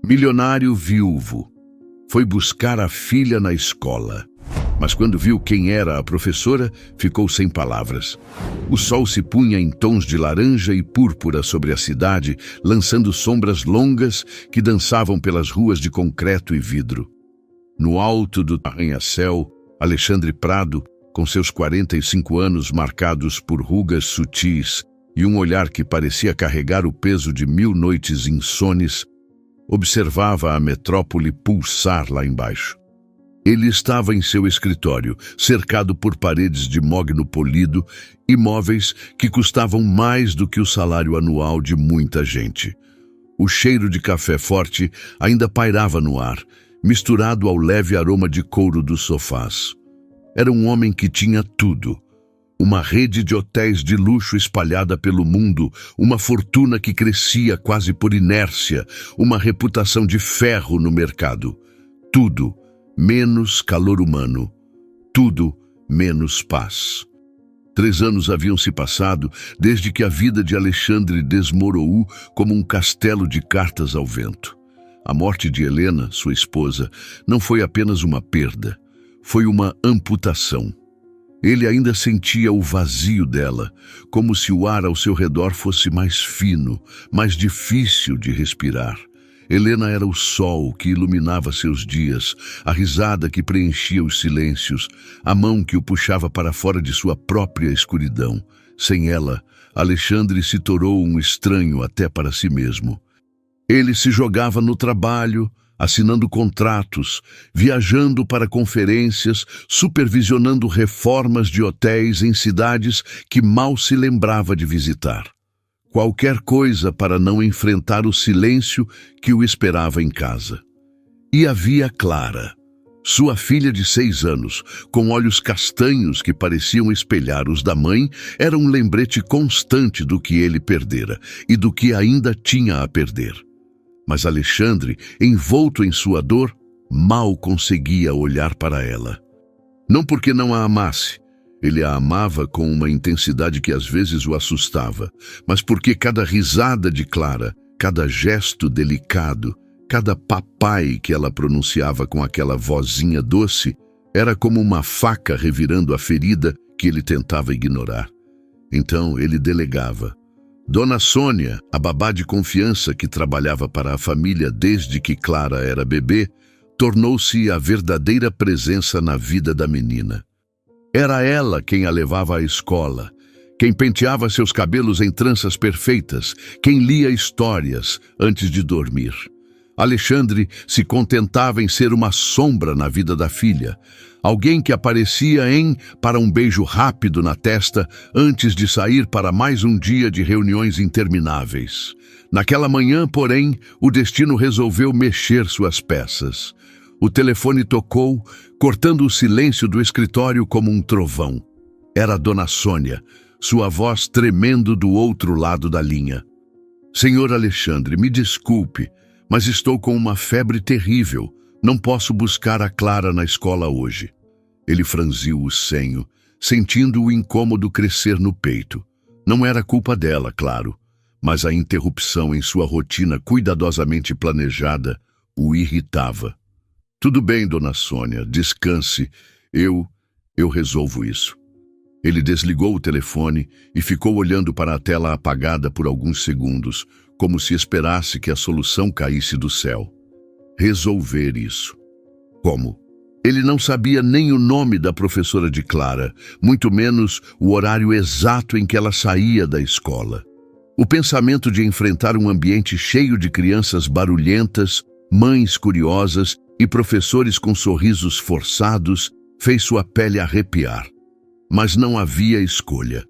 Milionário viúvo. Foi buscar a filha na escola. Mas quando viu quem era a professora, ficou sem palavras. O sol se punha em tons de laranja e púrpura sobre a cidade, lançando sombras longas que dançavam pelas ruas de concreto e vidro. No alto do arranha-céu, Alexandre Prado, com seus 45 anos marcados por rugas sutis e um olhar que parecia carregar o peso de 1000 noites insones, observava a metrópole pulsar lá embaixo. Ele estava em seu escritório, cercado por paredes de mogno polido e móveis que custavam mais do que o salário anual de muita gente. O cheiro de café forte ainda pairava no ar, misturado ao leve aroma de couro dos sofás. Era um homem que tinha tudo. Uma rede de hotéis de luxo espalhada pelo mundo, uma fortuna que crescia quase por inércia, uma reputação de ferro no mercado. Tudo menos calor humano, tudo menos paz. 3 anos haviam se passado desde que a vida de Alexandre desmoronou como um castelo de cartas ao vento. A morte de Helena, sua esposa, não foi apenas uma perda, foi uma amputação. Ele ainda sentia o vazio dela, como se o ar ao seu redor fosse mais fino, mais difícil de respirar. Helena era o sol que iluminava seus dias, a risada que preenchia os silêncios, a mão que o puxava para fora de sua própria escuridão. Sem ela, Alexandre se tornou um estranho até para si mesmo. Ele se jogava no trabalho, assinando contratos, viajando para conferências, supervisionando reformas de hotéis em cidades que mal se lembrava de visitar. Qualquer coisa para não enfrentar o silêncio que o esperava em casa. E havia Clara, sua filha de 6 anos, com olhos castanhos que pareciam espelhar os da mãe, era um lembrete constante do que ele perdera e do que ainda tinha a perder. Mas Alexandre, envolto em sua dor, mal conseguia olhar para ela. Não porque não a amasse, ele a amava com uma intensidade que às vezes o assustava, mas porque cada risada de Clara, cada gesto delicado, cada papai que ela pronunciava com aquela vozinha doce, era como uma faca revirando a ferida que ele tentava ignorar. Então ele delegava. Dona Sônia, a babá de confiança que trabalhava para a família desde que Clara era bebê, tornou-se a verdadeira presença na vida da menina. Era ela quem a levava à escola, quem penteava seus cabelos em tranças perfeitas, quem lia histórias antes de dormir. Alexandre se contentava em ser uma sombra na vida da filha, alguém que aparecia para um beijo rápido na testa antes de sair para mais um dia de reuniões intermináveis. Naquela manhã, porém, o destino resolveu mexer suas peças. O telefone tocou, cortando o silêncio do escritório como um trovão. Era Dona Sônia, sua voz tremendo do outro lado da linha. Senhor Alexandre, me desculpe, mas estou com uma febre terrível. Não posso buscar a Clara na escola hoje. Ele franziu o senho, sentindo o incômodo crescer no peito. Não era culpa dela, claro, mas a interrupção em sua rotina cuidadosamente planejada o irritava. Tudo bem, Dona Sônia, descanse. Eu resolvo isso. Ele desligou o telefone e ficou olhando para a tela apagada por alguns segundos, como se esperasse que a solução caísse do céu. Resolver isso. Como? Ele não sabia nem o nome da professora de Clara, muito menos o horário exato em que ela saía da escola. O pensamento de enfrentar um ambiente cheio de crianças barulhentas, mães curiosas e professores com sorrisos forçados fez sua pele arrepiar. Mas não havia escolha.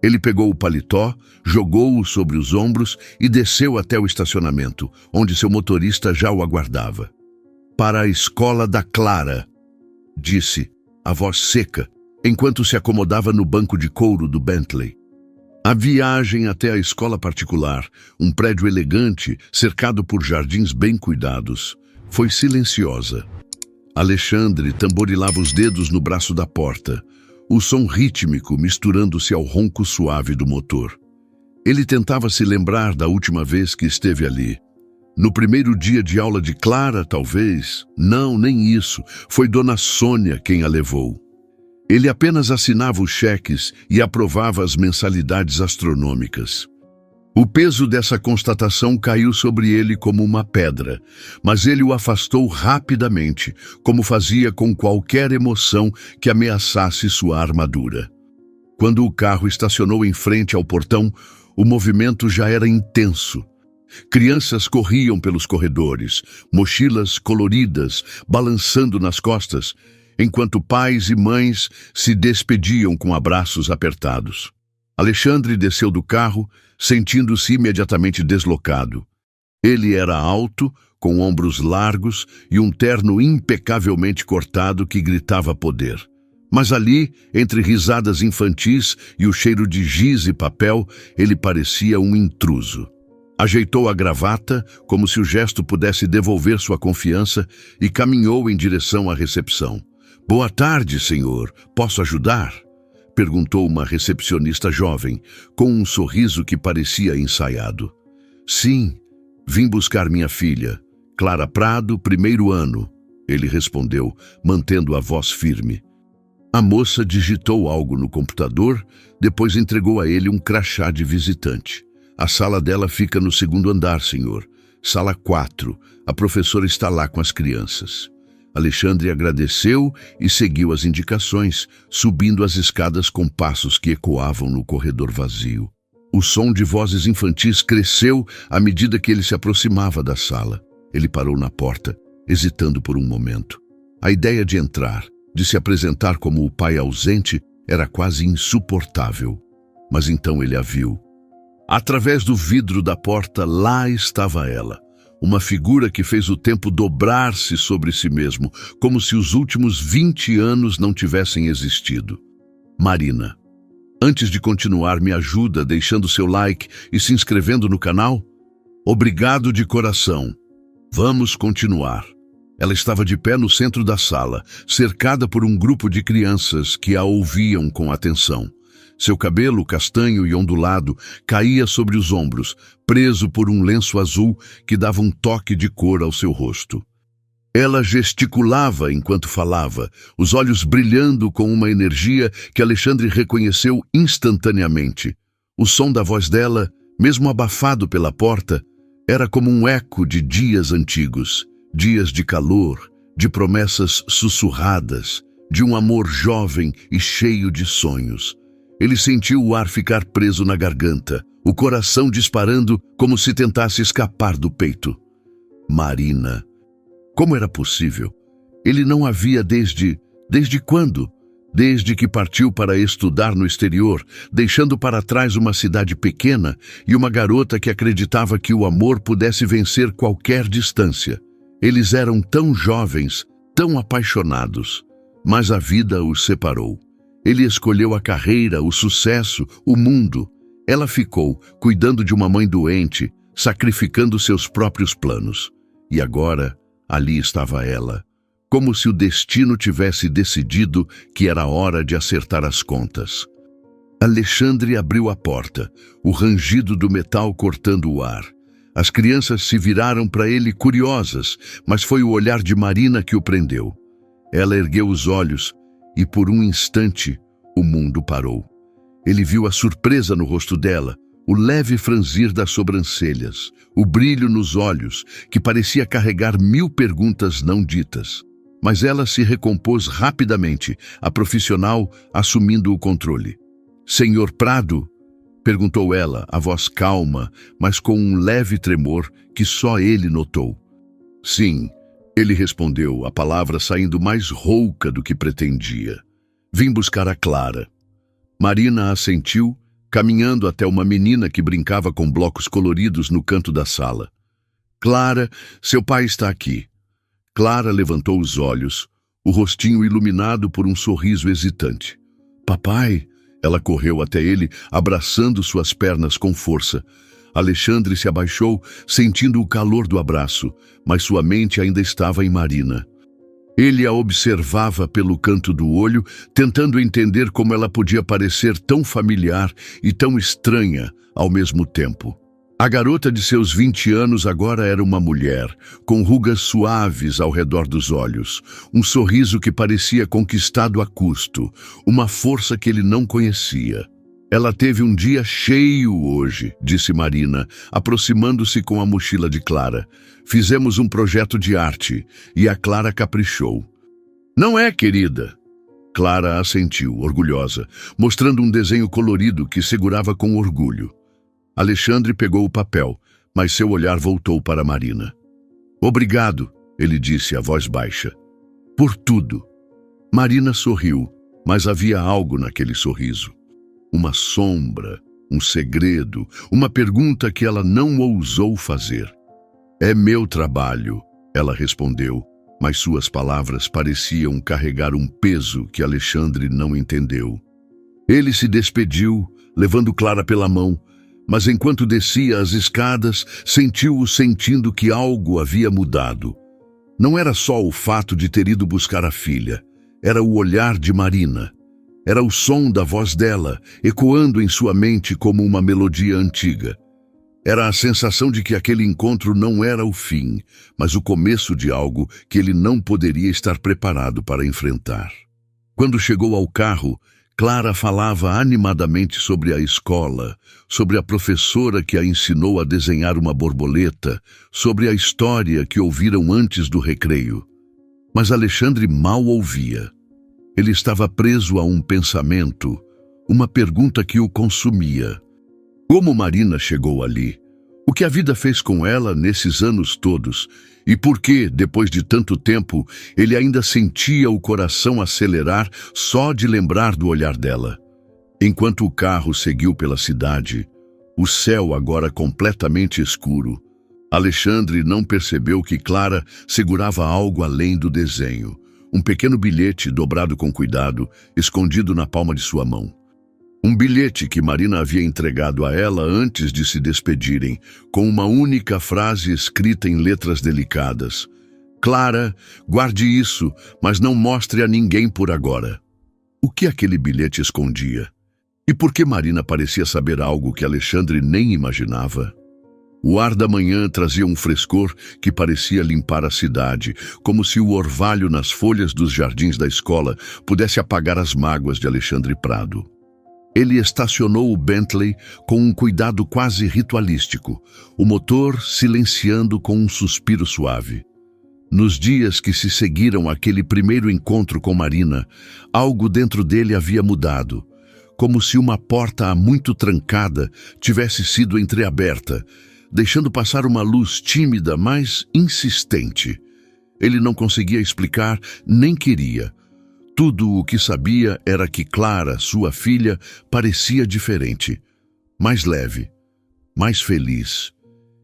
Ele pegou o paletó, jogou-o sobre os ombros e desceu até o estacionamento, onde seu motorista já o aguardava. Para a escola da Clara, disse, a voz seca, enquanto se acomodava no banco de couro do Bentley. A viagem até a escola particular, um prédio elegante, cercado por jardins bem cuidados, foi silenciosa. Alexandre tamborilava os dedos no braço da porta, o som rítmico misturando-se ao ronco suave do motor. Ele tentava se lembrar da última vez que esteve ali. No primeiro dia de aula de Clara, talvez. Não, nem isso. Foi Dona Sônia quem a levou. Ele apenas assinava os cheques e aprovava as mensalidades astronômicas. O peso dessa constatação caiu sobre ele como uma pedra, mas ele o afastou rapidamente, como fazia com qualquer emoção que ameaçasse sua armadura. Quando o carro estacionou em frente ao portão, o movimento já era intenso. Crianças corriam pelos corredores, mochilas coloridas balançando nas costas, enquanto pais e mães se despediam com abraços apertados. Alexandre desceu do carro, sentindo-se imediatamente deslocado. Ele era alto, com ombros largos e um terno impecavelmente cortado que gritava poder. Mas ali, entre risadas infantis e o cheiro de giz e papel, ele parecia um intruso. Ajeitou a gravata, como se o gesto pudesse devolver sua confiança, e caminhou em direção à recepção. "Boa tarde, senhor. Posso ajudar?" perguntou uma recepcionista jovem, com um sorriso que parecia ensaiado. "Sim, vim buscar minha filha, Clara Prado, 1º ano", ele respondeu, mantendo a voz firme. A moça digitou algo no computador, depois entregou a ele um crachá de visitante. "A sala dela fica no 2º andar, senhor. Sala 4. A professora está lá com as crianças." Alexandre agradeceu e seguiu as indicações, subindo as escadas com passos que ecoavam no corredor vazio. O som de vozes infantis cresceu à medida que ele se aproximava da sala. Ele parou na porta, hesitando por um momento. A ideia de entrar, de se apresentar como o pai ausente, era quase insuportável. Mas então ele a viu. Através do vidro da porta, lá estava ela. Uma figura que fez o tempo dobrar-se sobre si mesmo, como se os últimos 20 anos não tivessem existido. Marina. Antes de continuar, me ajuda deixando seu like e se inscrevendo no canal? Obrigado de coração. Vamos continuar. Ela estava de pé no centro da sala, cercada por um grupo de crianças que a ouviam com atenção. Seu cabelo, castanho e ondulado, caía sobre os ombros, preso por um lenço azul que dava um toque de cor ao seu rosto. Ela gesticulava enquanto falava, os olhos brilhando com uma energia que Alexandre reconheceu instantaneamente. O som da voz dela, mesmo abafado pela porta, era como um eco de dias antigos, dias de calor, de promessas sussurradas, de um amor jovem e cheio de sonhos. Ele sentiu o ar ficar preso na garganta, o coração disparando como se tentasse escapar do peito. Marina. Como era possível? Ele não a via desde quando? Desde que partiu para estudar no exterior, deixando para trás uma cidade pequena e uma garota que acreditava que o amor pudesse vencer qualquer distância. Eles eram tão jovens, tão apaixonados, mas a vida os separou. Ele escolheu a carreira, o sucesso, o mundo. Ela ficou, cuidando de uma mãe doente, sacrificando seus próprios planos. E agora, ali estava ela, como se o destino tivesse decidido que era hora de acertar as contas. Alexandre abriu a porta, o rangido do metal cortando o ar. As crianças se viraram para ele curiosas, mas foi o olhar de Marina que o prendeu. Ela ergueu os olhos e, por um instante, o mundo parou. Ele viu a surpresa no rosto dela, o leve franzir das sobrancelhas, o brilho nos olhos, que parecia carregar 1000 perguntas não ditas. Mas ela se recompôs rapidamente, a profissional assumindo o controle. "Senhor Prado?" perguntou ela, a voz calma, mas com um leve tremor que só ele notou. "Sim", ele respondeu, a palavra saindo mais rouca do que pretendia. "Vim buscar a Clara." Marina assentiu, caminhando até uma menina que brincava com blocos coloridos no canto da sala. "Clara, seu pai está aqui." Clara levantou os olhos, o rostinho iluminado por um sorriso hesitante. "Papai?" Ela correu até ele, abraçando suas pernas com força. Alexandre se abaixou, sentindo o calor do abraço, mas sua mente ainda estava em Marina. Ele a observava pelo canto do olho, tentando entender como ela podia parecer tão familiar e tão estranha ao mesmo tempo. A garota de seus 20 anos agora era uma mulher, com rugas suaves ao redor dos olhos, um sorriso que parecia conquistado a custo, uma força que ele não conhecia. Ela teve um dia cheio hoje, disse Marina, aproximando-se com a mochila de Clara. Fizemos um projeto de arte e a Clara caprichou. Não é, querida? Clara assentiu, orgulhosa, mostrando um desenho colorido que segurava com orgulho. Alexandre pegou o papel, mas seu olhar voltou para Marina. Obrigado, ele disse a voz baixa. Por tudo. Marina sorriu, mas havia algo naquele sorriso. Uma sombra, um segredo, uma pergunta que ela não ousou fazer. É meu trabalho, ela respondeu, mas suas palavras pareciam carregar um peso que Alexandre não entendeu. Ele se despediu, levando Clara pela mão, mas enquanto descia as escadas, sentiu-o sentindo que algo havia mudado. Não era só o fato de ter ido buscar a filha, era o olhar de Marina. Era o som da voz dela, ecoando em sua mente como uma melodia antiga. Era a sensação de que aquele encontro não era o fim, mas o começo de algo que ele não poderia estar preparado para enfrentar. Quando chegou ao carro, Clara falava animadamente sobre a escola, sobre a professora que a ensinou a desenhar uma borboleta, sobre a história que ouviram antes do recreio. Mas Alexandre mal ouvia. Ele estava preso a um pensamento, uma pergunta que o consumia. Como Marina chegou ali? O que a vida fez com ela nesses anos todos? E por que, depois de tanto tempo, ele ainda sentia o coração acelerar só de lembrar do olhar dela? Enquanto o carro seguiu pela cidade, o céu agora completamente escuro, Alexandre não percebeu que Clara segurava algo além do desenho. Um pequeno bilhete dobrado com cuidado, escondido na palma de sua mão. Um bilhete que Marina havia entregado a ela antes de se despedirem, com uma única frase escrita em letras delicadas. Clara, guarde isso, mas não mostre a ninguém por agora. O que aquele bilhete escondia? E por que Marina parecia saber algo que Alexandre nem imaginava? O ar da manhã trazia um frescor que parecia limpar a cidade, como se o orvalho nas folhas dos jardins da escola pudesse apagar as mágoas de Alexandre Prado. Ele estacionou o Bentley com um cuidado quase ritualístico, o motor silenciando com um suspiro suave. Nos dias que se seguiram àquele primeiro encontro com Marina, algo dentro dele havia mudado, como se uma porta há muito trancada tivesse sido entreaberta, deixando passar uma luz tímida, mas insistente. Ele não conseguia explicar, nem queria. Tudo o que sabia era que Clara, sua filha, parecia diferente, mais leve, mais feliz.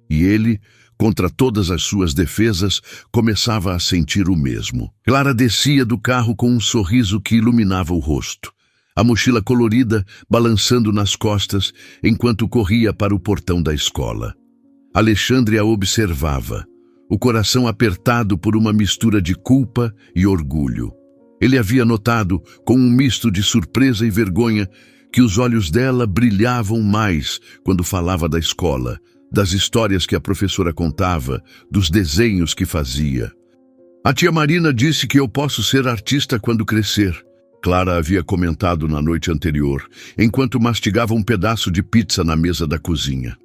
E ele, contra todas as suas defesas, começava a sentir o mesmo. Clara descia do carro com um sorriso que iluminava o rosto, a mochila colorida balançando nas costas enquanto corria para o portão da escola. Alexandre a observava, o coração apertado por uma mistura de culpa e orgulho. Ele havia notado, com um misto de surpresa e vergonha, que os olhos dela brilhavam mais quando falava da escola, das histórias que a professora contava, dos desenhos que fazia. A tia Marina disse que eu posso ser artista quando crescer, Clara havia comentado na noite anterior, enquanto mastigava um pedaço de pizza na mesa da cozinha.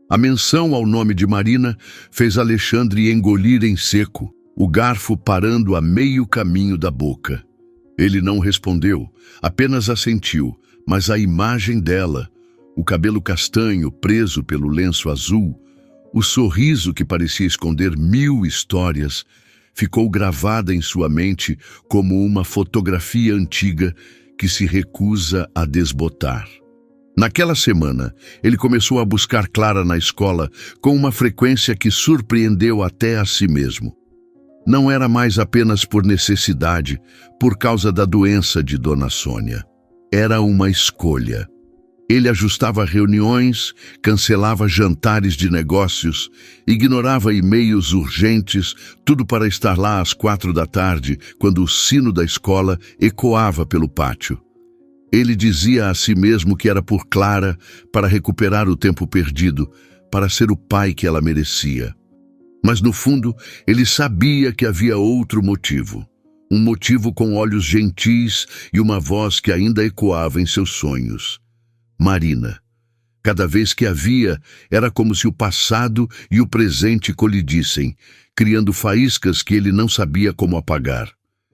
A menção ao nome de Marina fez Alexandre engolir em seco, o garfo parando a meio caminho da boca. Ele não respondeu, apenas assentiu, mas a imagem dela, o cabelo castanho preso pelo lenço azul, o sorriso que parecia esconder 1000 histórias, ficou gravada em sua mente como uma fotografia antiga que se recusa a desbotar. Naquela semana, ele começou a buscar Clara na escola com uma frequência que surpreendeu até a si mesmo. Não era mais apenas por necessidade, por causa da doença de Dona Sônia. Era uma escolha. Ele ajustava reuniões, cancelava jantares de negócios, ignorava e-mails urgentes, tudo para estar lá às 4 da tarde, quando o sino da escola ecoava pelo pátio. Ele dizia a si mesmo que era por Clara, para recuperar o tempo perdido, para ser o pai que ela merecia. Mas no fundo, ele sabia que havia outro motivo. Um motivo com olhos gentis e uma voz que ainda ecoava em seus sonhos. Marina. Cada vez que a via, era como se o passado e o presente colidissem, criando faíscas que ele não sabia como apagar.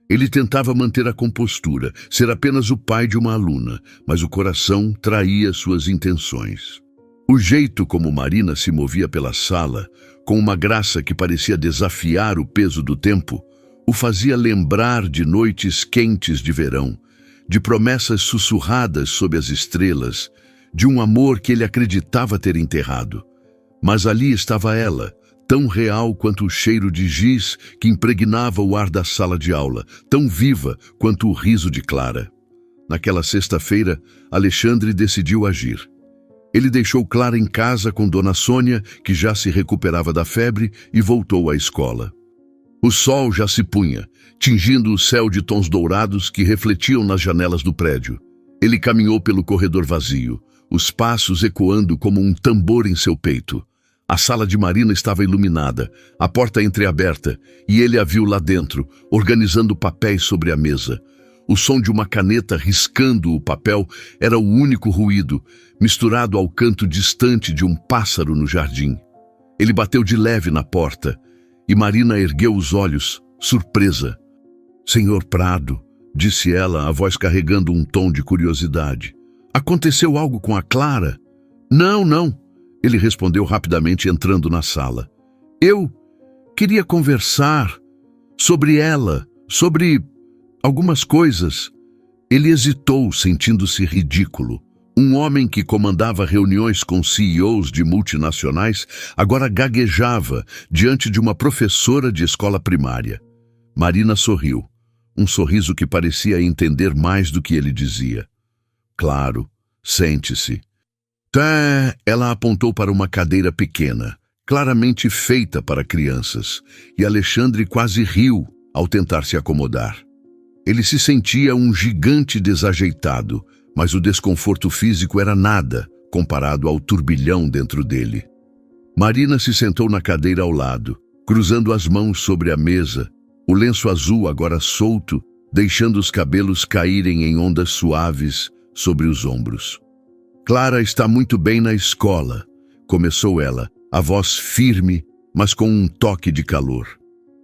Ele tentava manter a compostura, ser apenas o pai de uma aluna, mas o coração traía suas intenções. O jeito como Marina se movia pela sala, com uma graça que parecia desafiar o peso do tempo, o fazia lembrar de noites quentes de verão, de promessas sussurradas sob as estrelas, de um amor que ele acreditava ter enterrado. Mas ali estava ela, tão real quanto o cheiro de giz que impregnava o ar da sala de aula, tão viva quanto o riso de Clara. Naquela sexta-feira, Alexandre decidiu agir. Ele deixou Clara em casa com Dona Sônia, que já se recuperava da febre, e voltou à escola. O sol já se punha, tingindo o céu de tons dourados que refletiam nas janelas do prédio. Ele caminhou pelo corredor vazio, os passos ecoando como um tambor em seu peito. A sala de Marina estava iluminada, a porta entreaberta, e ele a viu lá dentro, organizando papéis sobre a mesa. O som de uma caneta riscando o papel era o único ruído, misturado ao canto distante de um pássaro no jardim. Ele bateu de leve na porta, e Marina ergueu os olhos, surpresa. "Senhor Prado", disse ela, a voz carregando um tom de curiosidade. "Aconteceu algo com a Clara?" "Não, não", ele respondeu rapidamente, entrando na sala. "Eu queria conversar sobre ela, sobre algumas coisas." Ele hesitou, sentindo-se ridículo. Um homem que comandava reuniões com CEOs de multinacionais agora gaguejava diante de uma professora de escola primária. Marina sorriu, um sorriso que parecia entender mais do que ele dizia. "Claro, sente-se." Ela apontou para uma cadeira pequena, claramente feita para crianças, e Alexandre quase riu ao tentar se acomodar. Ele se sentia um gigante desajeitado, mas o desconforto físico era nada comparado ao turbilhão dentro dele. Marina se sentou na cadeira ao lado, cruzando as mãos sobre a mesa, o lenço azul agora solto, deixando os cabelos caírem em ondas suaves sobre os ombros. "Clara está muito bem na escola", começou ela, a voz firme, mas com um toque de calor.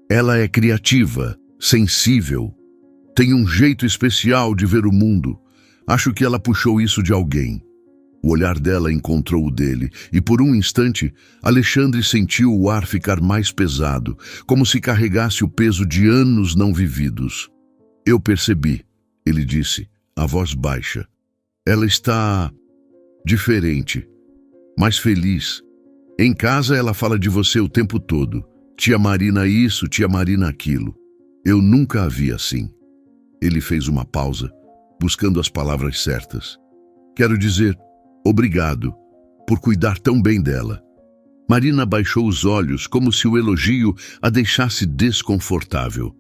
"Ela é criativa, sensível, tem um jeito especial de ver o mundo. Acho que ela puxou isso de alguém." O olhar dela encontrou o dele, e por um instante, Alexandre sentiu o ar ficar mais pesado, como se carregasse o peso de anos não vividos. "Eu percebi", ele disse, a voz baixa. "Ela está diferente, mais feliz. Em casa ela fala de você o tempo todo. Tia Marina isso, tia Marina aquilo. Eu nunca a vi assim." Ele fez uma pausa, buscando as palavras certas. "Quero dizer, obrigado por cuidar tão bem dela." Marina baixou os olhos como se o elogio a deixasse desconfortável.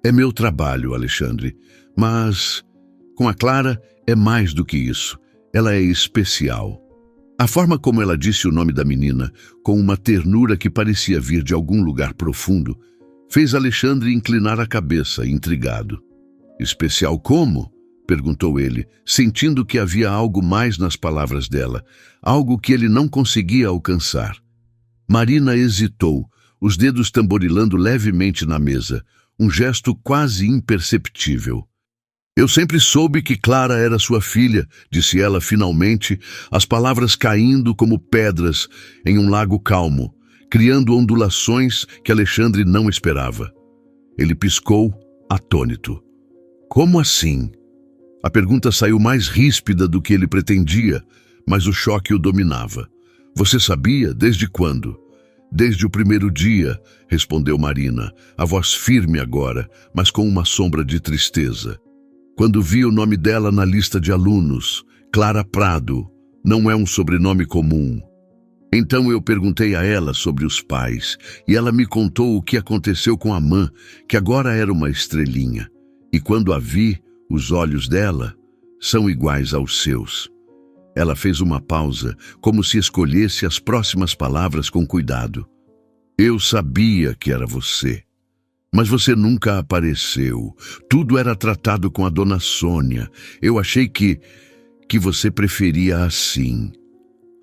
"É meu trabalho, Alexandre, mas com a Clara é mais do que isso. Ela é especial." A forma como ela disse o nome da menina, com uma ternura que parecia vir de algum lugar profundo, fez Alexandre inclinar a cabeça, intrigado. "Especial como?" perguntou ele, sentindo que havia algo mais nas palavras dela, algo que ele não conseguia alcançar. Marina hesitou, os dedos tamborilando levemente na mesa, um gesto quase imperceptível. "Eu sempre soube que Clara era sua filha", disse ela finalmente, as palavras caindo como pedras em um lago calmo, criando ondulações que Alexandre não esperava. Ele piscou, atônito. "Como assim?" A pergunta saiu mais ríspida do que ele pretendia, mas o choque o dominava. "Você sabia? Desde quando?" "Desde o primeiro dia", respondeu Marina, a voz firme agora, mas com uma sombra de tristeza. "Quando vi o nome dela na lista de alunos, Clara Prado, não é um sobrenome comum. Então eu perguntei a ela sobre os pais, e ela me contou o que aconteceu com a mãe, que agora era uma estrelinha. E quando a vi, os olhos dela são iguais aos seus." Ela fez uma pausa, como se escolhesse as próximas palavras com cuidado. Eu sabia que era você. Mas você nunca apareceu. Tudo era tratado com a dona Sônia. Eu achei que você preferia assim.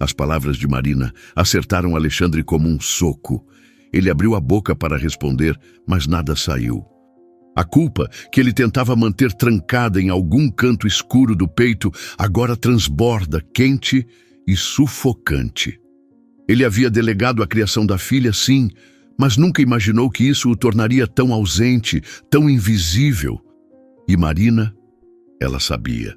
As palavras de Marina acertaram Alexandre como um soco. Ele abriu a boca para responder, mas nada saiu. A culpa, que ele tentava manter trancada em algum canto escuro do peito, agora transborda, quente e sufocante. Ele havia delegado a criação da filha, sim, mas nunca imaginou que isso o tornaria tão ausente, tão invisível. E Marina, ela sabia.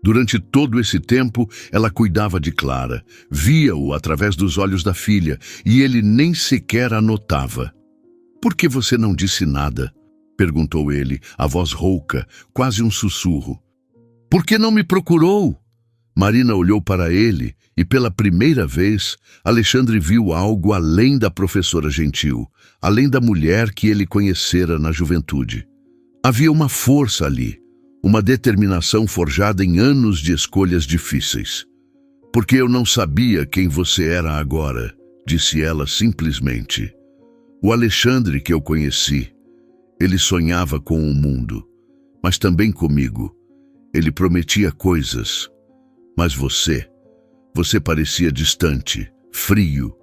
Durante todo esse tempo, ela cuidava de Clara, via-o através dos olhos da filha, e ele nem sequer a notava. "Por que você não disse nada?" perguntou ele, a voz rouca, quase um sussurro. "Por que não me procurou?" Marina olhou para ele e, pela primeira vez, Alexandre viu algo além da professora gentil, além da mulher que ele conhecera na juventude. Havia uma força ali, uma determinação forjada em anos de escolhas difíceis. "Porque eu não sabia quem você era agora", disse ela simplesmente. "O Alexandre que eu conheci, ele sonhava com o mundo, mas também comigo. Ele prometia coisas. Mas você parecia distante, frio.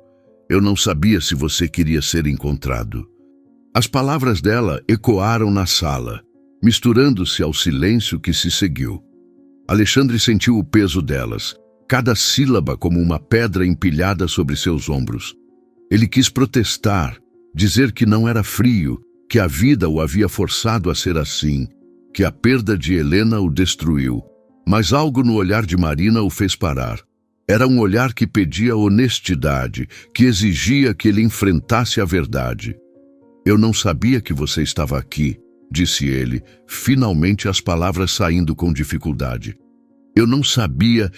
Eu não sabia se você queria ser encontrado." As palavras dela ecoaram na sala, misturando-se ao silêncio que se seguiu. Alexandre sentiu o peso delas, cada sílaba como uma pedra empilhada sobre seus ombros. Ele quis protestar, dizer que não era frio, que a vida o havia forçado a ser assim, que a perda de Helena o destruiu. Mas algo no olhar de Marina o fez parar. Era um olhar que pedia honestidade, que exigia que ele enfrentasse a verdade. "Eu não sabia que você estava aqui", disse ele, finalmente as palavras saindo com dificuldade. "Eu não sabia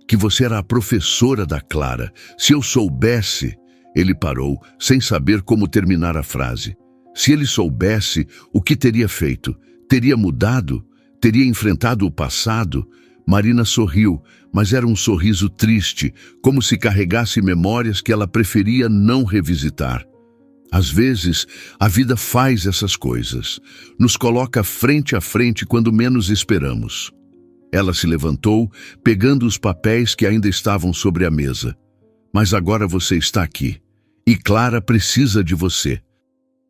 que você era a professora da Clara. Se eu soubesse..." Ele parou, sem saber como terminar a frase. Se ele soubesse, o que teria feito? Teria mudado? Teria enfrentado o passado? Marina sorriu, mas era um sorriso triste, como se carregasse memórias que ela preferia não revisitar. Às vezes, a vida faz essas coisas. Nos coloca frente a frente quando menos esperamos. Ela se levantou, pegando os papéis que ainda estavam sobre a mesa. "Mas agora você está aqui. E Clara precisa de você.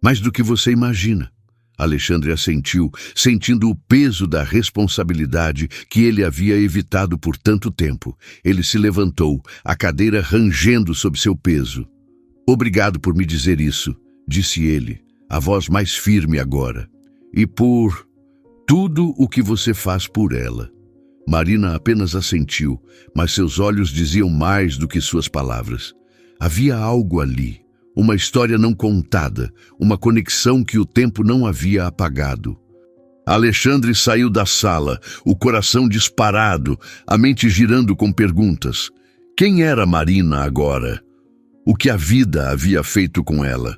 Mais do que você imagina." Alexandre assentiu, sentindo o peso da responsabilidade que ele havia evitado por tanto tempo. Ele se levantou, a cadeira rangendo sob seu peso. "Obrigado por me dizer isso", disse ele, a voz mais firme agora. "E por tudo o que você faz por ela." Marina apenas assentiu, mas seus olhos diziam mais do que suas palavras. Havia algo ali. Uma história não contada, uma conexão que o tempo não havia apagado. Alexandre saiu da sala, o coração disparado, a mente girando com perguntas. Quem era Marina agora? O que a vida havia feito com ela?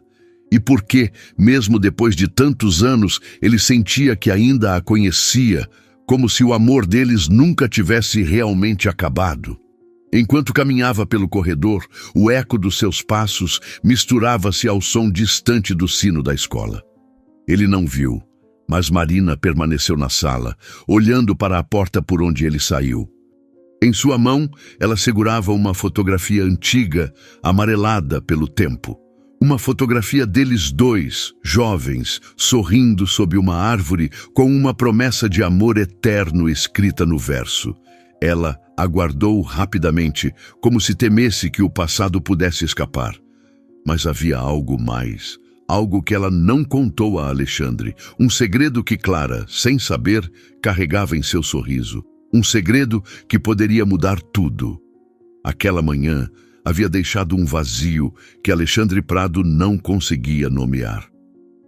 E por que, mesmo depois de tantos anos, ele sentia que ainda a conhecia, como se o amor deles nunca tivesse realmente acabado? Enquanto caminhava pelo corredor, o eco dos seus passos misturava-se ao som distante do sino da escola. Ele não viu, mas Marina permaneceu na sala, olhando para a porta por onde ele saiu. Em sua mão, ela segurava uma fotografia antiga, amarelada pelo tempo. Uma fotografia deles dois, jovens, sorrindo sob uma árvore, com uma promessa de amor eterno escrita no verso. Ela aguardou rapidamente, como se temesse que o passado pudesse escapar. Mas havia algo mais, algo que ela não contou a Alexandre, um segredo que Clara, sem saber, carregava em seu sorriso. Um segredo que poderia mudar tudo. Aquela manhã havia deixado um vazio que Alexandre Prado não conseguia nomear.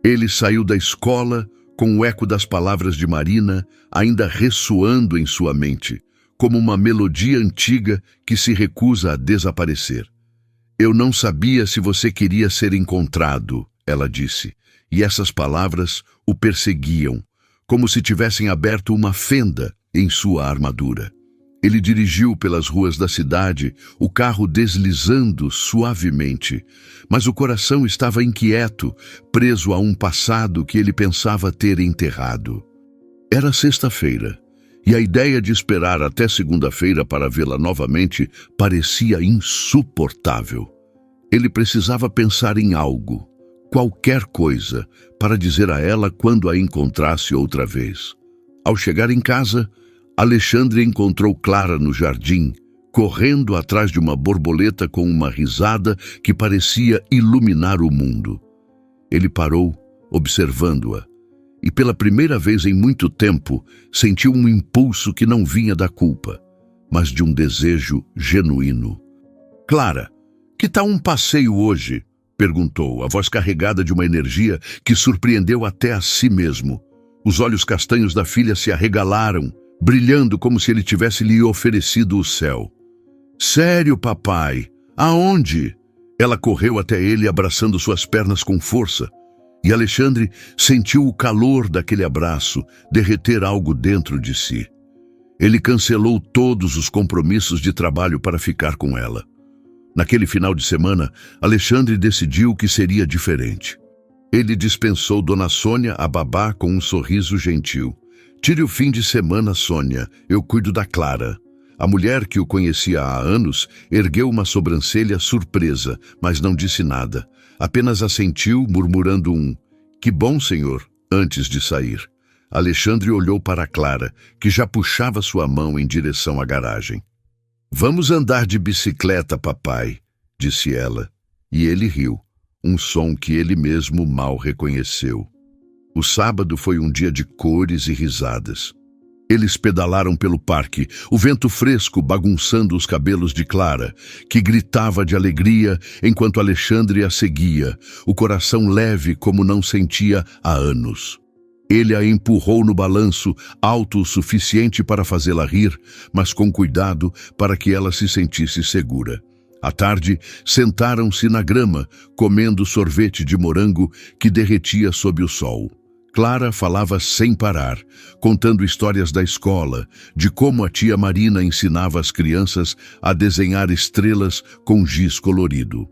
Ele saiu da escola com o eco das palavras de Marina ainda ressoando em sua mente, como uma melodia antiga que se recusa a desaparecer. "Eu não sabia se você queria ser encontrado", ela disse, e essas palavras o perseguiam, como se tivessem aberto uma fenda em sua armadura. Ele dirigiu pelas ruas da cidade, o carro deslizando suavemente, mas o coração estava inquieto, preso a um passado que ele pensava ter enterrado. Era sexta-feira, e a ideia de esperar até segunda-feira para vê-la novamente parecia insuportável. Ele precisava pensar em algo, qualquer coisa, para dizer a ela quando a encontrasse outra vez. Ao chegar em casa, Alexandre encontrou Clara no jardim, correndo atrás de uma borboleta com uma risada que parecia iluminar o mundo. Ele parou, observando-a, e pela primeira vez em muito tempo sentiu um impulso que não vinha da culpa, mas de um desejo genuíno. "Clara, que tal um passeio hoje?", perguntou, a voz carregada de uma energia que surpreendeu até a si mesmo. Os olhos castanhos da filha se arregalaram, brilhando como se ele tivesse lhe oferecido o céu. "Sério, papai? Aonde?" Ela correu até ele, abraçando suas pernas com força, e Alexandre sentiu o calor daquele abraço derreter algo dentro de si. Ele cancelou todos os compromissos de trabalho para ficar com ela. Naquele final de semana, Alexandre decidiu que seria diferente. Ele dispensou Dona Sônia, a babá, com um sorriso gentil. "Tire o fim de semana, Sônia. Eu cuido da Clara." A mulher, que o conhecia há anos, ergueu uma sobrancelha surpresa, mas não disse nada. Apenas assentiu, murmurando um "Que bom, senhor", antes de sair. Alexandre olhou para Clara, que já puxava sua mão em direção à garagem. "Vamos andar de bicicleta, papai", disse ela, e ele riu, um som que ele mesmo mal reconheceu. O sábado foi um dia de cores e risadas. Eles pedalaram pelo parque, o vento fresco bagunçando os cabelos de Clara, que gritava de alegria enquanto Alexandre a seguia, o coração leve como não sentia há anos. Ele a empurrou no balanço, alto o suficiente para fazê-la rir, mas com cuidado para que ela se sentisse segura. À tarde, sentaram-se na grama, comendo sorvete de morango que derretia sob o sol. Clara falava sem parar, contando histórias da escola, de como a tia Marina ensinava as crianças a desenhar estrelas com giz colorido.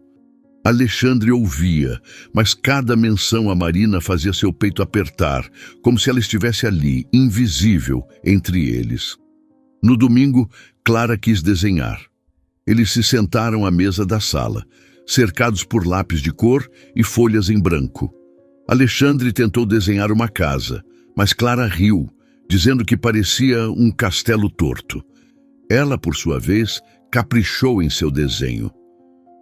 Alexandre ouvia, mas cada menção a Marina fazia seu peito apertar, como se ela estivesse ali, invisível, entre eles. No domingo, Clara quis desenhar. Eles se sentaram à mesa da sala, cercados por lápis de cor e folhas em branco. Alexandre tentou desenhar uma casa, mas Clara riu, dizendo que parecia um castelo torto. Ela, por sua vez, caprichou em seu desenho.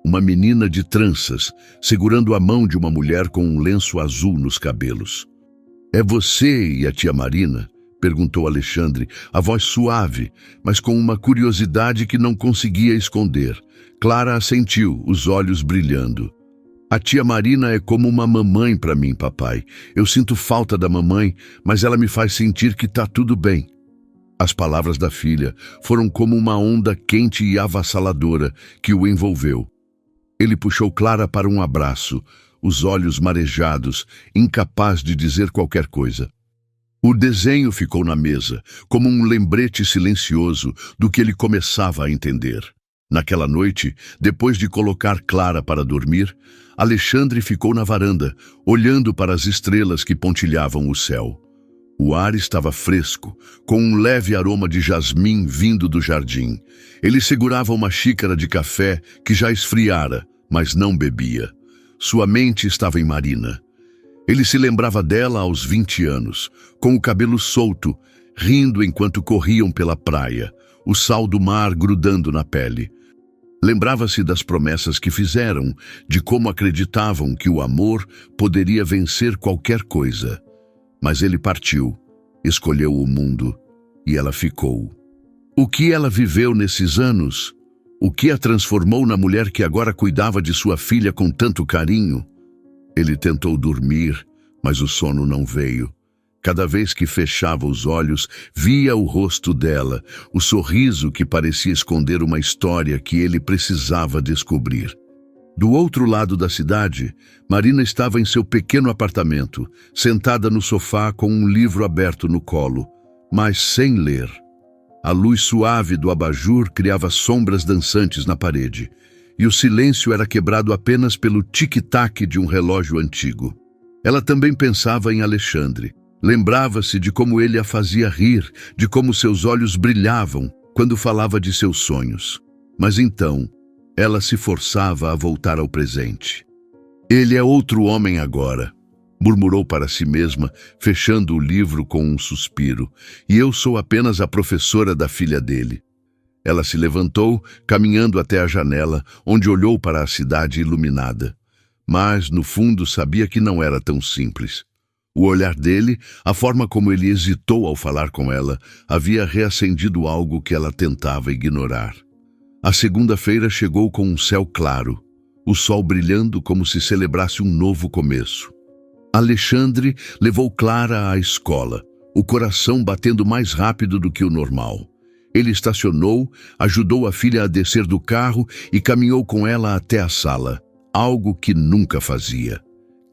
Uma menina de tranças, segurando a mão de uma mulher com um lenço azul nos cabelos. "É você e a tia Marina?", perguntou Alexandre, a voz suave, mas com uma curiosidade que não conseguia esconder. Clara assentiu, os olhos brilhando. "A tia Marina é como uma mamãe para mim, papai. Eu sinto falta da mamãe, mas ela me faz sentir que está tudo bem." As palavras da filha foram como uma onda quente e avassaladora que o envolveu. Ele puxou Clara para um abraço, os olhos marejados, incapaz de dizer qualquer coisa. O desenho ficou na mesa, como um lembrete silencioso do que ele começava a entender. Naquela noite, depois de colocar Clara para dormir, Alexandre ficou na varanda, olhando para as estrelas que pontilhavam o céu. O ar estava fresco, com um leve aroma de jasmim vindo do jardim. Ele segurava uma xícara de café que já esfriara, mas não bebia. Sua mente estava em Marina. Ele se lembrava dela aos 20 anos, com o cabelo solto, rindo enquanto corriam pela praia, o sal do mar grudando na pele. Lembrava-se das promessas que fizeram, de como acreditavam que o amor poderia vencer qualquer coisa. Mas ele partiu, escolheu o mundo, e ela ficou. O que ela viveu nesses anos? O que a transformou na mulher que agora cuidava de sua filha com tanto carinho? Ele tentou dormir, mas o sono não veio. Cada vez que fechava os olhos, via o rosto dela, o sorriso que parecia esconder uma história que ele precisava descobrir. Do outro lado da cidade, Marina estava em seu pequeno apartamento, sentada no sofá com um livro aberto no colo, mas sem ler. A luz suave do abajur criava sombras dançantes na parede, e o silêncio era quebrado apenas pelo tic-tac de um relógio antigo. Ela também pensava em Alexandre. Lembrava-se de como ele a fazia rir, de como seus olhos brilhavam quando falava de seus sonhos. Mas então, ela se forçava a voltar ao presente. Ele é outro homem agora, murmurou para si mesma, fechando o livro com um suspiro, e eu sou apenas a professora da filha dele. Ela se levantou, caminhando até a janela, onde olhou para a cidade iluminada. Mas, no fundo, sabia que não era tão simples. O olhar dele, a forma como ele hesitou ao falar com ela, havia reacendido algo que ela tentava ignorar. A segunda-feira chegou com um céu claro, o sol brilhando como se celebrasse um novo começo. Alexandre levou Clara à escola, o coração batendo mais rápido do que o normal. Ele estacionou, ajudou a filha a descer do carro e caminhou com ela até a sala, algo que nunca fazia.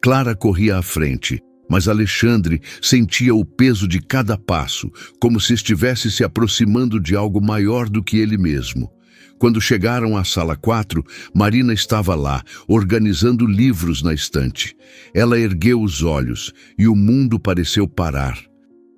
Clara corria à frente, mas Alexandre sentia o peso de cada passo, como se estivesse se aproximando de algo maior do que ele mesmo. Quando chegaram à sala 4, Marina estava lá, organizando livros na estante. Ela ergueu os olhos e o mundo pareceu parar.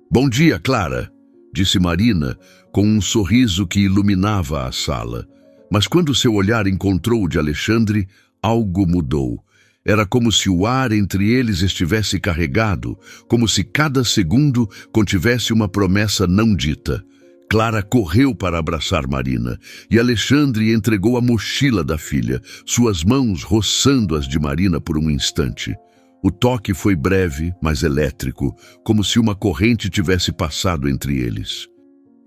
"Bom dia, Clara", disse Marina, com um sorriso que iluminava a sala. Mas quando seu olhar encontrou o de Alexandre, algo mudou. Era como se o ar entre eles estivesse carregado, como se cada segundo contivesse uma promessa não dita. Clara correu para abraçar Marina, e Alexandre entregou a mochila da filha, suas mãos roçando as de Marina por um instante. O toque foi breve, mas elétrico, como se uma corrente tivesse passado entre eles.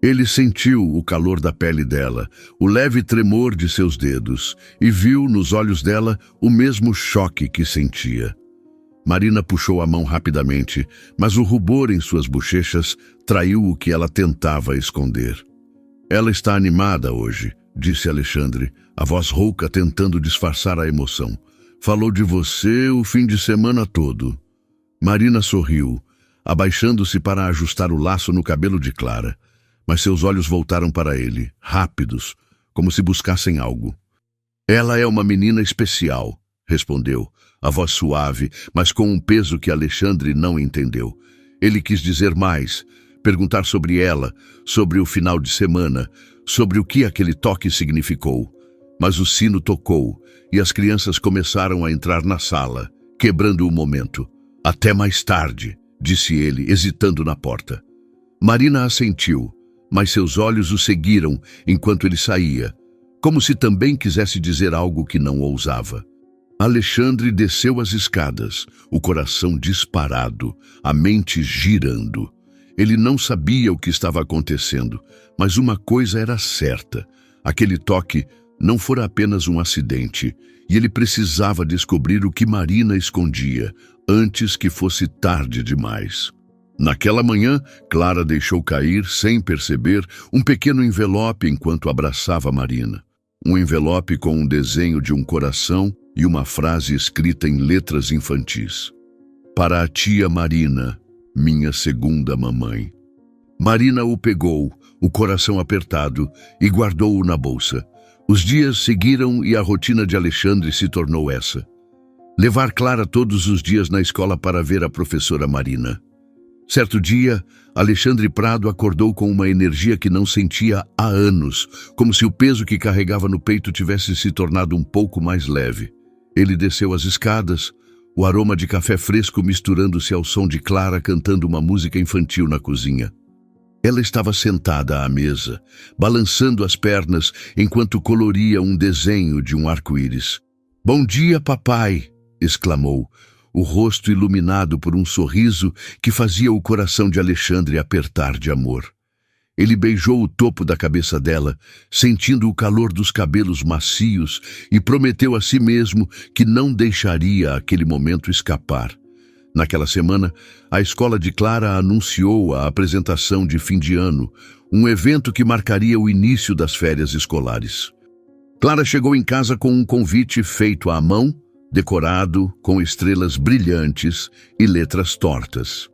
Ele sentiu o calor da pele dela, o leve tremor de seus dedos, e viu nos olhos dela o mesmo choque que sentia. Marina puxou a mão rapidamente, mas o rubor em suas bochechas traiu o que ela tentava esconder. "Ela está animada hoje", disse Alexandre, a voz rouca tentando disfarçar a emoção. "Falou de você o fim de semana todo." Marina sorriu, abaixando-se para ajustar o laço no cabelo de Clara, mas seus olhos voltaram para ele, rápidos, como se buscassem algo. "Ela é uma menina especial", respondeu, a voz suave, mas com um peso que Alexandre não entendeu. Ele quis dizer mais, perguntar sobre ela, sobre o final de semana, sobre o que aquele toque significou. Mas o sino tocou e as crianças começaram a entrar na sala, quebrando o momento. "Até mais tarde", disse ele, hesitando na porta. Marina assentiu, mas seus olhos o seguiram enquanto ele saía, como se também quisesse dizer algo que não ousava. Alexandre desceu as escadas, o coração disparado, a mente girando. Ele não sabia o que estava acontecendo, mas uma coisa era certa. Aquele toque não fora apenas um acidente, e ele precisava descobrir o que Marina escondia, antes que fosse tarde demais. Naquela manhã, Clara deixou cair, sem perceber, um pequeno envelope enquanto abraçava Marina. Um envelope com um desenho de um coração e uma frase escrita em letras infantis. "Para a tia Marina, minha segunda mamãe." Marina o pegou, o coração apertado, e guardou-o na bolsa. Os dias seguiram e a rotina de Alexandre se tornou essa: levar Clara todos os dias na escola para ver a professora Marina. Certo dia, Alexandre Prado acordou com uma energia que não sentia há anos, como se o peso que carregava no peito tivesse se tornado um pouco mais leve. Ele desceu as escadas, o aroma de café fresco misturando-se ao som de Clara cantando uma música infantil na cozinha. Ela estava sentada à mesa, balançando as pernas enquanto coloria um desenho de um arco-íris. "Bom dia, papai!" exclamou, o rosto iluminado por um sorriso que fazia o coração de Alexandre apertar de amor. Ele beijou o topo da cabeça dela, sentindo o calor dos cabelos macios, e prometeu a si mesmo que não deixaria aquele momento escapar. Naquela semana, a escola de Clara anunciou a apresentação de fim de ano, um evento que marcaria o início das férias escolares. Clara chegou em casa com um convite feito à mão, decorado com estrelas brilhantes e letras tortas.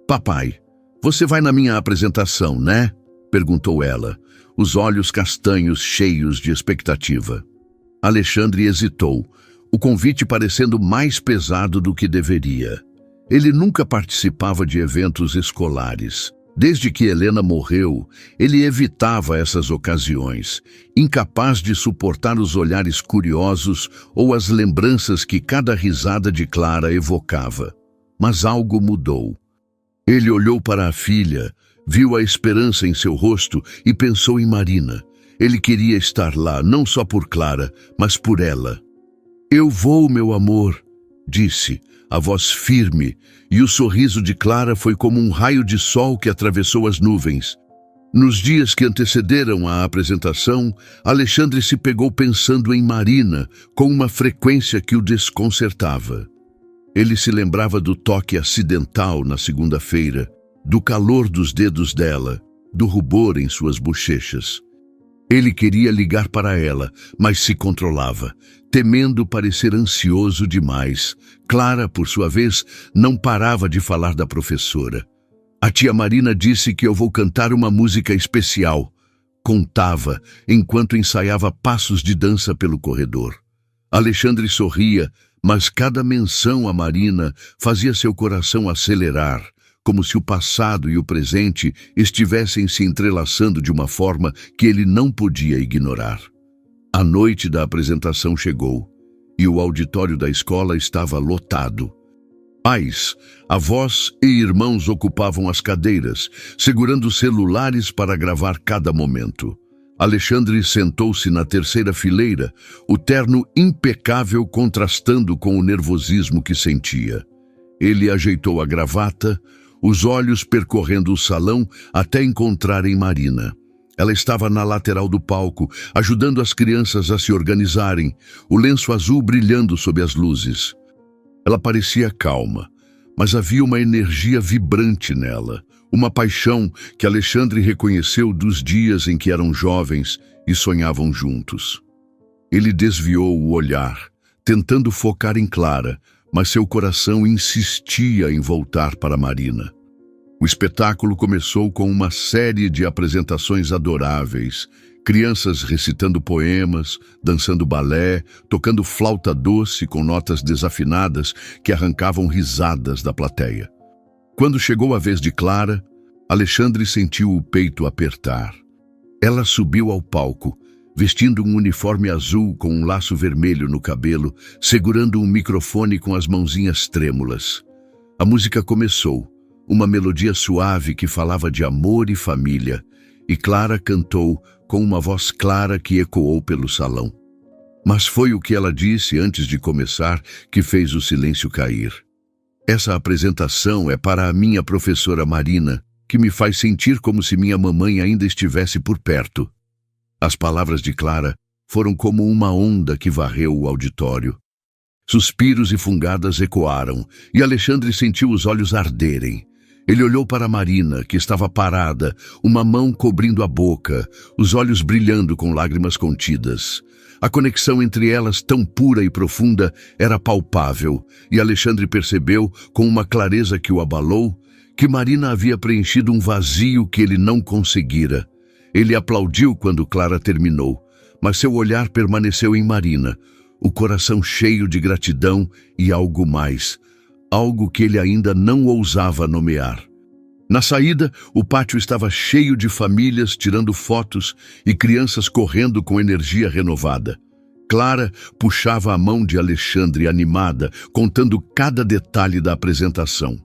"Papai, você vai na minha apresentação, né?" perguntou ela, os olhos castanhos cheios de expectativa. Alexandre hesitou, o convite parecendo mais pesado do que deveria. Ele nunca participava de eventos escolares. Desde que Helena morreu, ele evitava essas ocasiões, incapaz de suportar os olhares curiosos ou as lembranças que cada risada de Clara evocava. Mas algo mudou. Ele olhou para a filha, viu a esperança em seu rosto e pensou em Marina. Ele queria estar lá, não só por Clara, mas por ela. "Eu vou, meu amor", disse, a voz firme, e o sorriso de Clara foi como um raio de sol que atravessou as nuvens. Nos dias que antecederam a apresentação, Alexandre se pegou pensando em Marina com uma frequência que o desconcertava. Ele se lembrava do toque acidental na segunda-feira, do calor dos dedos dela, do rubor em suas bochechas. Ele queria ligar para ela, mas se controlava, temendo parecer ansioso demais. Clara, por sua vez, não parava de falar da professora. "A tia Marina disse que eu vou cantar uma música especial", contava, enquanto ensaiava passos de dança pelo corredor. Alexandre sorria, mas cada menção a Marina fazia seu coração acelerar, como se o passado e o presente estivessem se entrelaçando de uma forma que ele não podia ignorar. A noite da apresentação chegou, e o auditório da escola estava lotado. Pais, avós e irmãos ocupavam as cadeiras, segurando celulares para gravar cada momento. Alexandre sentou-se na terceira fileira, o terno impecável contrastando com o nervosismo que sentia. Ele ajeitou a gravata, os olhos percorrendo o salão até encontrarem Marina. Ela estava na lateral do palco, ajudando as crianças a se organizarem, o lenço azul brilhando sob as luzes. Ela parecia calma, mas havia uma energia vibrante nela, uma paixão que Alexandre reconheceu dos dias em que eram jovens e sonhavam juntos. Ele desviou o olhar, tentando focar em Clara, mas seu coração insistia em voltar para Marina. O espetáculo começou com uma série de apresentações adoráveis, crianças recitando poemas, dançando balé, tocando flauta doce com notas desafinadas que arrancavam risadas da plateia. Quando chegou a vez de Clara, Alexandre sentiu o peito apertar. Ela subiu ao palco, vestindo um uniforme azul com um laço vermelho no cabelo, segurando um microfone com as mãozinhas trêmulas. A música começou, uma melodia suave que falava de amor e família, e Clara cantou com uma voz clara que ecoou pelo salão. Mas foi o que ela disse antes de começar que fez o silêncio cair. "Essa apresentação é para a minha professora Marina, que me faz sentir como se minha mamãe ainda estivesse por perto." As palavras de Clara foram como uma onda que varreu o auditório. Suspiros e fungadas ecoaram, e Alexandre sentiu os olhos arderem. Ele olhou para Marina, que estava parada, uma mão cobrindo a boca, os olhos brilhando com lágrimas contidas. A conexão entre elas, tão pura e profunda, era palpável, e Alexandre percebeu, com uma clareza que o abalou, que Marina havia preenchido um vazio que ele não conseguira. Ele aplaudiu quando Clara terminou, mas seu olhar permaneceu em Marina, o coração cheio de gratidão e algo mais, algo que ele ainda não ousava nomear. Na saída, o pátio estava cheio de famílias tirando fotos e crianças correndo com energia renovada. Clara puxava a mão de Alexandre animada, contando cada detalhe da apresentação.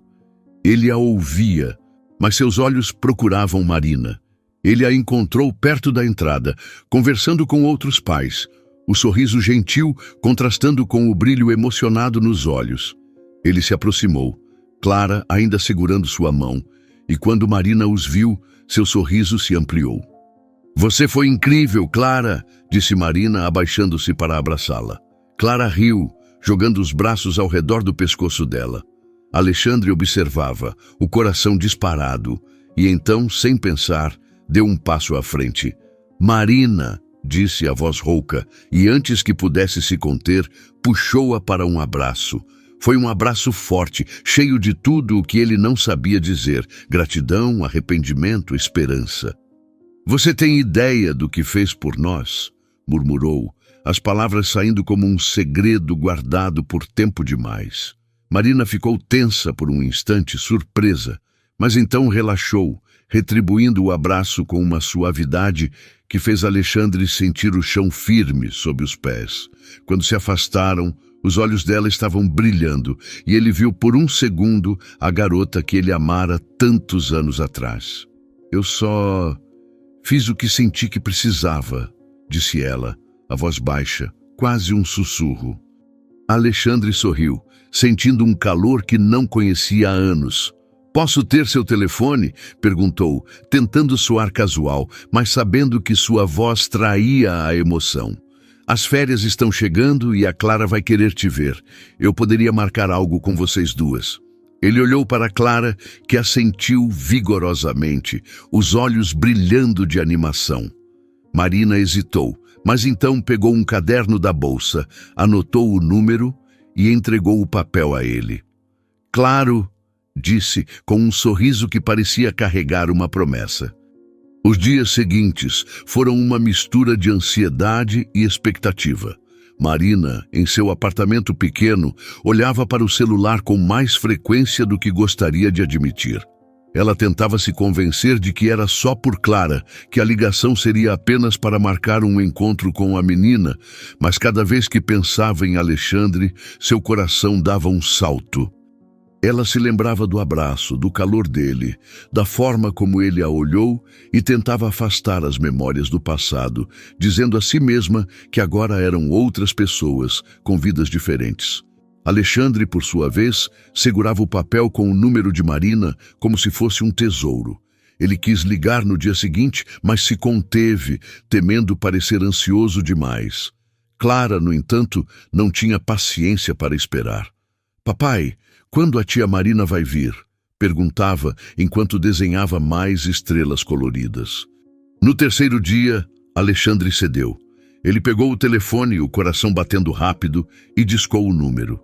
Ele a ouvia, mas seus olhos procuravam Marina. Ele a encontrou perto da entrada, conversando com outros pais, o sorriso gentil contrastando com o brilho emocionado nos olhos. Ele se aproximou, Clara ainda segurando sua mão, e quando Marina os viu, seu sorriso se ampliou. "Você foi incrível, Clara", disse Marina, abaixando-se para abraçá-la. Clara riu, jogando os braços ao redor do pescoço dela. Alexandre observava, o coração disparado, e então, sem pensar, deu um passo à frente. "Marina", disse a voz rouca, e antes que pudesse se conter, puxou-a para um abraço. Foi um abraço forte, cheio de tudo o que ele não sabia dizer: gratidão, arrependimento, esperança. Você tem ideia do que fez por nós? Murmurou, as palavras saindo como um segredo guardado por tempo demais. Marina ficou tensa por um instante, surpresa, mas então relaxou, retribuindo o abraço com uma suavidade que fez Alexandre sentir o chão firme sob os pés. Quando se afastaram, os olhos dela estavam brilhando e ele viu por um segundo a garota que ele amara tantos anos atrás. Eu só fiz o que senti que precisava, disse ela, a voz baixa, quase um sussurro. Alexandre sorriu, sentindo um calor que não conhecia há anos. Posso ter seu telefone? Perguntou, tentando soar casual, mas sabendo que sua voz traía a emoção. As férias estão chegando e a Clara vai querer te ver. Eu poderia marcar algo com vocês duas. Ele olhou para Clara, que assentiu vigorosamente, os olhos brilhando de animação. Marina hesitou, mas então pegou um caderno da bolsa, anotou o número e entregou o papel a ele. Claro, disse, com um sorriso que parecia carregar uma promessa. Os dias seguintes foram uma mistura de ansiedade e expectativa. Marina, em seu apartamento pequeno, olhava para o celular com mais frequência do que gostaria de admitir. Ela tentava se convencer de que era só por Clara, que a ligação seria apenas para marcar um encontro com a menina, mas cada vez que pensava em Alexandre, seu coração dava um salto. Ela se lembrava do abraço, do calor dele, da forma como ele a olhou e tentava afastar as memórias do passado, dizendo a si mesma que agora eram outras pessoas, com vidas diferentes. Alexandre, por sua vez, segurava o papel com o número de Marina como se fosse um tesouro. Ele quis ligar no dia seguinte, mas se conteve, temendo parecer ansioso demais. Clara, no entanto, não tinha paciência para esperar. Papai, quando a tia Marina vai vir? Perguntava enquanto desenhava mais estrelas coloridas. No terceiro dia, Alexandre cedeu. Ele pegou o telefone, o coração batendo rápido, e discou o número.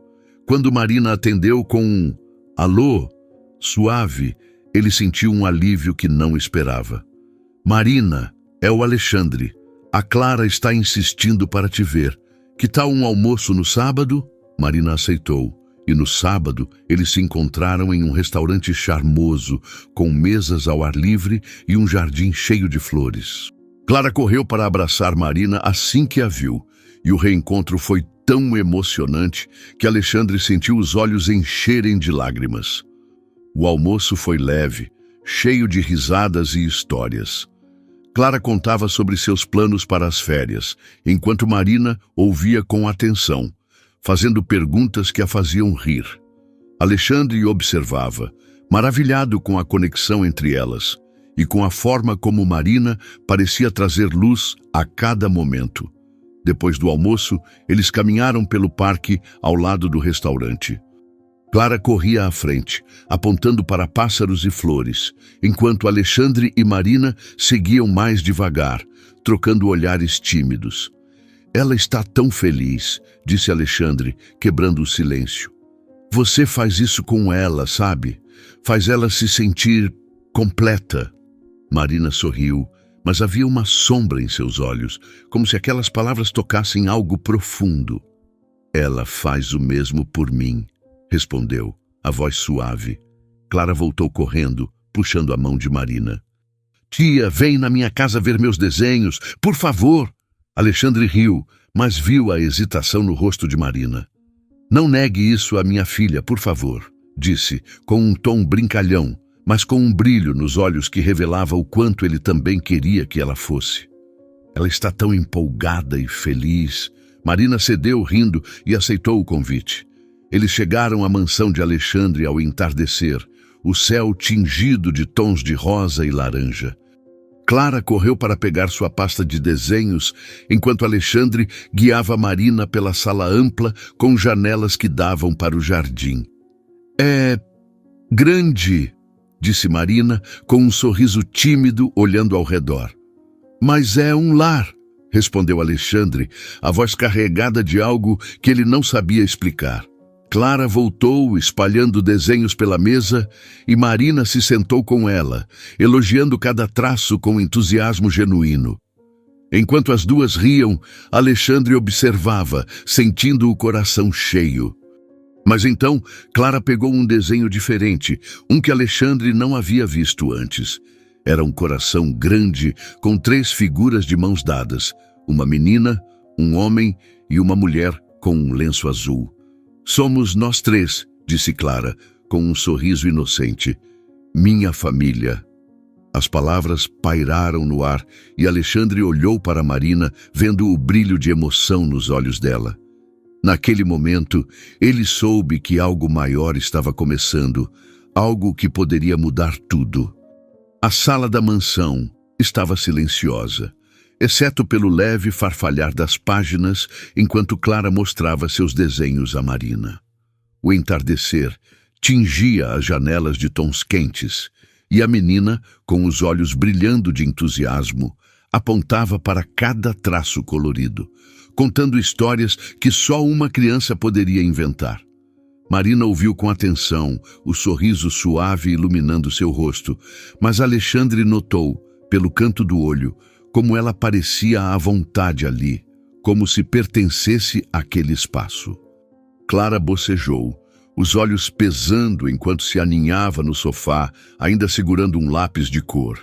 Quando Marina atendeu com um alô, suave, ele sentiu um alívio que não esperava. Marina, é o Alexandre. A Clara está insistindo para te ver. Que tal um almoço no sábado? Marina aceitou. E no sábado, eles se encontraram em um restaurante charmoso, com mesas ao ar livre e um jardim cheio de flores. Clara correu para abraçar Marina assim que a viu, e o reencontro foi tão emocionante que Alexandre sentiu os olhos encherem de lágrimas. O almoço foi leve, cheio de risadas e histórias. Clara contava sobre seus planos para as férias, enquanto Marina ouvia com atenção, fazendo perguntas que a faziam rir. Alexandre observava, maravilhado com a conexão entre elas e com a forma como Marina parecia trazer luz a cada momento. Depois do almoço, eles caminharam pelo parque ao lado do restaurante. Clara corria à frente, apontando para pássaros e flores, enquanto Alexandre e Marina seguiam mais devagar, trocando olhares tímidos. Ela está tão feliz, disse Alexandre, quebrando o silêncio. Você faz isso com ela, sabe? Faz ela se sentir completa. Marina sorriu, mas havia uma sombra em seus olhos, como se aquelas palavras tocassem algo profundo. Ela faz o mesmo por mim, respondeu, a voz suave. Clara voltou correndo, puxando a mão de Marina. Tia, vem na minha casa ver meus desenhos, por favor! Alexandre riu, mas viu a hesitação no rosto de Marina. Não negue isso à minha filha, por favor, disse, com um tom brincalhão, mas com um brilho nos olhos que revelava o quanto ele também queria que ela fosse. Ela está tão empolgada e feliz. Marina cedeu rindo e aceitou o convite. Eles chegaram à mansão de Alexandre ao entardecer, o céu tingido de tons de rosa e laranja. Clara correu para pegar sua pasta de desenhos, enquanto Alexandre guiava Marina pela sala ampla com janelas que davam para o jardim. É grande, disse Marina, com um sorriso tímido olhando ao redor. Mas é um lar, respondeu Alexandre, a voz carregada de algo que ele não sabia explicar. Clara voltou, espalhando desenhos pela mesa, e Marina se sentou com ela, elogiando cada traço com entusiasmo genuíno. Enquanto as duas riam, Alexandre observava, sentindo o coração cheio. Mas então, Clara pegou um desenho diferente, um que Alexandre não havia visto antes. Era um coração grande, com 3 figuras de mãos dadas, uma menina, um homem e uma mulher com um lenço azul. "Somos nós 3", disse Clara, com um sorriso inocente. "Minha família." As palavras pairaram no ar e Alexandre olhou para Marina, vendo o brilho de emoção nos olhos dela. Naquele momento, ele soube que algo maior estava começando, algo que poderia mudar tudo. A sala da mansão estava silenciosa, exceto pelo leve farfalhar das páginas enquanto Clara mostrava seus desenhos a Marina. O entardecer tingia as janelas de tons quentes, e a menina, com os olhos brilhando de entusiasmo, apontava para cada traço colorido, contando histórias que só uma criança poderia inventar. Marina ouviu com atenção, o sorriso suave iluminando seu rosto, mas Alexandre notou, pelo canto do olho, como ela parecia à vontade ali, como se pertencesse àquele espaço. Clara bocejou, os olhos pesando enquanto se aninhava no sofá, ainda segurando um lápis de cor.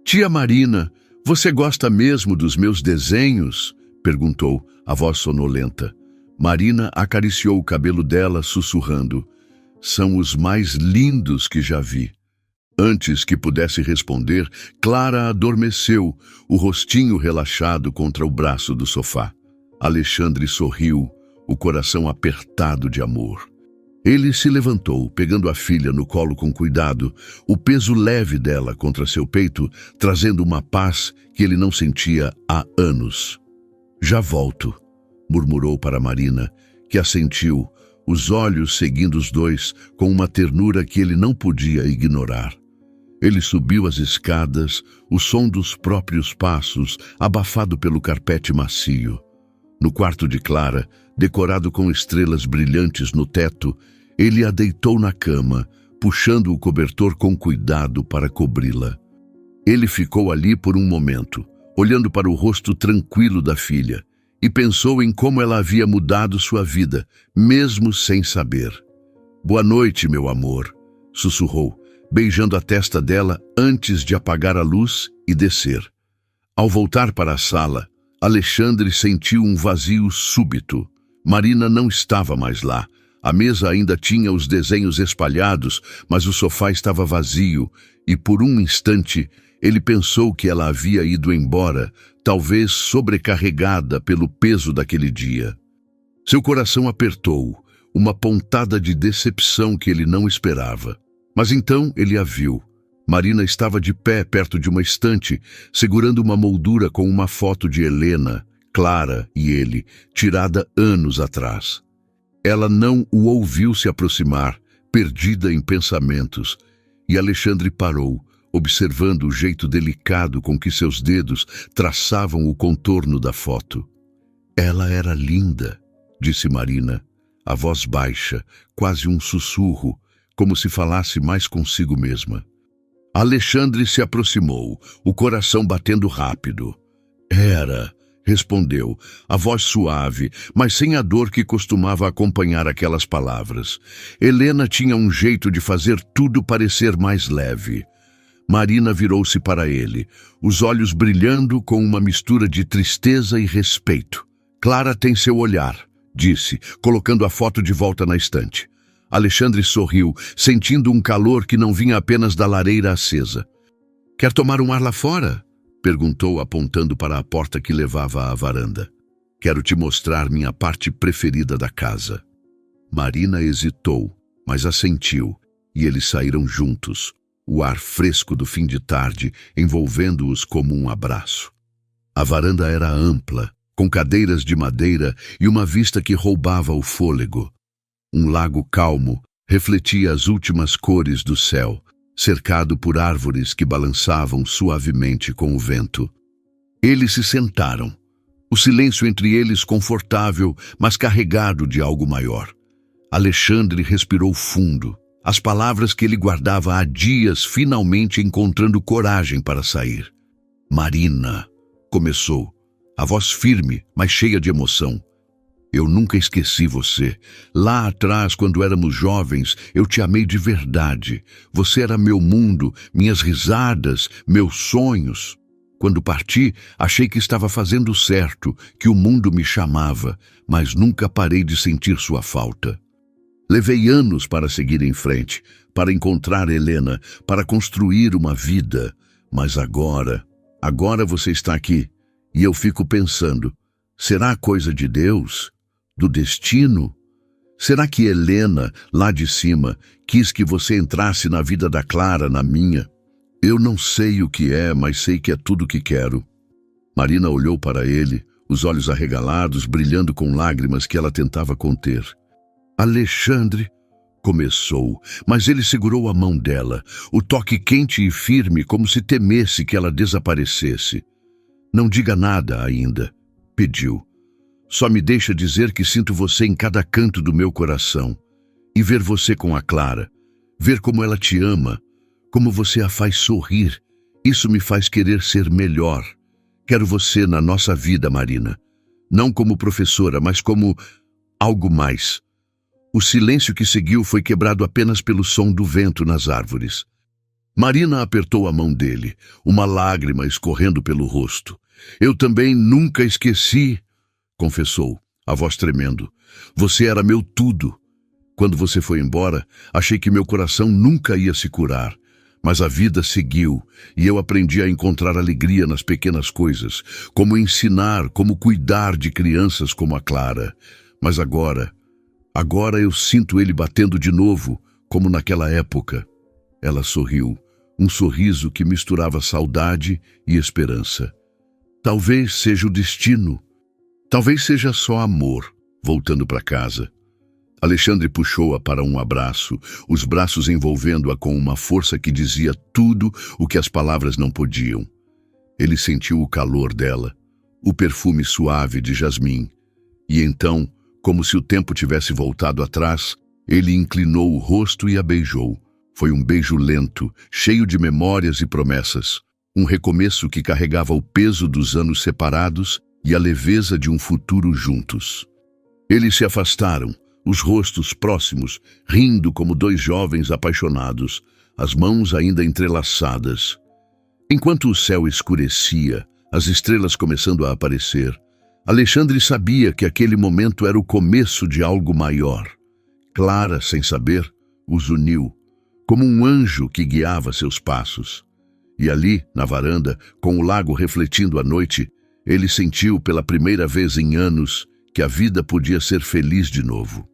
"Tia Marina, você gosta mesmo dos meus desenhos?" perguntou, a voz sonolenta. Marina acariciou o cabelo dela, sussurrando: "São os mais lindos que já vi." Antes que pudesse responder, Clara adormeceu, o rostinho relaxado contra o braço do sofá. Alexandre sorriu, o coração apertado de amor. Ele se levantou, pegando a filha no colo com cuidado, o peso leve dela contra seu peito, trazendo uma paz que ele não sentia há anos. "Já volto", murmurou para Marina, que assentiu, os olhos seguindo os dois com uma ternura que ele não podia ignorar. Ele subiu as escadas, o som dos próprios passos, abafado pelo carpete macio. No quarto de Clara, decorado com estrelas brilhantes no teto, ele a deitou na cama, puxando o cobertor com cuidado para cobri-la. Ele ficou ali por um momento, olhando para o rosto tranquilo da filha, e pensou em como ela havia mudado sua vida, mesmo sem saber. "Boa noite, meu amor", sussurrou, beijando a testa dela antes de apagar a luz e descer. Ao voltar para a sala, Alexandre sentiu um vazio súbito. Marina não estava mais lá. A mesa ainda tinha os desenhos espalhados, mas o sofá estava vazio, e por um instante ele pensou que ela havia ido embora, talvez sobrecarregada pelo peso daquele dia. Seu coração apertou, uma pontada de decepção que ele não esperava. Mas então ele a viu. Marina estava de pé perto de uma estante, segurando uma moldura com uma foto de Helena, Clara e ele, tirada anos atrás. Ela não o ouviu se aproximar, perdida em pensamentos, e Alexandre parou, observando o jeito delicado com que seus dedos traçavam o contorno da foto. "Ela era linda", disse Marina, a voz baixa, quase um sussurro, como se falasse mais consigo mesma. Alexandre se aproximou, o coração batendo rápido. "Era", respondeu, a voz suave, mas sem a dor que costumava acompanhar aquelas palavras. Helena tinha um jeito de fazer tudo parecer mais leve. Marina virou-se para ele, os olhos brilhando com uma mistura de tristeza e respeito. "Clara tem seu olhar", disse, colocando a foto de volta na estante. Alexandre sorriu, sentindo um calor que não vinha apenas da lareira acesa. "Quer tomar um ar lá fora?" perguntou, apontando para a porta que levava à varanda. "Quero te mostrar minha parte preferida da casa." Marina hesitou, mas assentiu, e eles saíram juntos, o ar fresco do fim de tarde envolvendo-os como um abraço. A varanda era ampla, com cadeiras de madeira e uma vista que roubava o fôlego. Um lago calmo refletia as últimas cores do céu, cercado por árvores que balançavam suavemente com o vento. Eles se sentaram, o silêncio entre eles confortável, mas carregado de algo maior. Alexandre respirou fundo. As palavras que ele guardava há dias finalmente encontrando coragem para sair. Marina, começou, a voz firme, mas cheia de emoção. Eu nunca esqueci você. Lá atrás, quando éramos jovens, eu te amei de verdade. Você era meu mundo, minhas risadas, meus sonhos. Quando parti, achei que estava fazendo certo, que o mundo me chamava, mas nunca parei de sentir sua falta. Levei anos para seguir em frente, para encontrar Helena, para construir uma vida. Mas agora você está aqui, e eu fico pensando, será coisa de Deus? Do destino? Será que Helena, lá de cima, quis que você entrasse na vida da Clara, na minha? Eu não sei o que é, mas sei que é tudo o que quero. Marina olhou para ele, os olhos arregalados, brilhando com lágrimas que ela tentava conter. Alexandre, começou, mas ele segurou a mão dela, o toque quente e firme, como se temesse que ela desaparecesse. Não diga nada ainda, pediu. Só me deixa dizer que sinto você em cada canto do meu coração. E ver você com a Clara, ver como ela te ama, como você a faz sorrir, isso me faz querer ser melhor. Quero você na nossa vida, Marina. Não como professora, mas como algo mais. O silêncio que seguiu foi quebrado apenas pelo som do vento nas árvores. Marina apertou a mão dele, uma lágrima escorrendo pelo rosto. Eu também nunca esqueci, confessou, a voz tremendo. Você era meu tudo. Quando você foi embora, achei que meu coração nunca ia se curar. Mas a vida seguiu, e eu aprendi a encontrar alegria nas pequenas coisas, como ensinar, como cuidar de crianças como a Clara. Mas agora eu sinto ele batendo de novo, como naquela época. Ela sorriu, um sorriso que misturava saudade e esperança. Talvez seja o destino. Talvez seja só amor, voltando para casa. Alexandre puxou-a para um abraço, os braços envolvendo-a com uma força que dizia tudo o que as palavras não podiam. Ele sentiu o calor dela, o perfume suave de jasmim. E então, como se o tempo tivesse voltado atrás, ele inclinou o rosto e a beijou. Foi um beijo lento, cheio de memórias e promessas. Um recomeço que carregava o peso dos anos separados e a leveza de um futuro juntos. Eles se afastaram, os rostos próximos, rindo como dois jovens apaixonados, as mãos ainda entrelaçadas. Enquanto o céu escurecia, as estrelas começando a aparecer, Alexandre sabia que aquele momento era o começo de algo maior. Clara, sem saber, os uniu, como um anjo que guiava seus passos. E ali, na varanda, com o lago refletindo a noite, ele sentiu pela primeira vez em anos que a vida podia ser feliz de novo.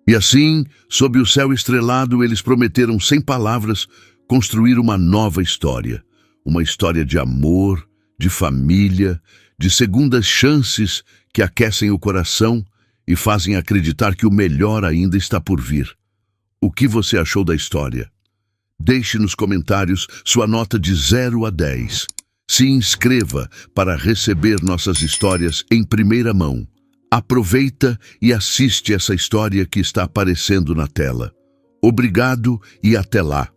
E assim, sob o céu estrelado, eles prometeram sem palavras construir uma nova história. Uma história de amor, de família, de segundas chances que aquecem o coração e fazem acreditar que o melhor ainda está por vir. O que você achou da história? Deixe nos comentários sua nota de 0 a 10. Se inscreva para receber nossas histórias em primeira mão. Aproveita e assiste essa história que está aparecendo na tela. Obrigado e até lá!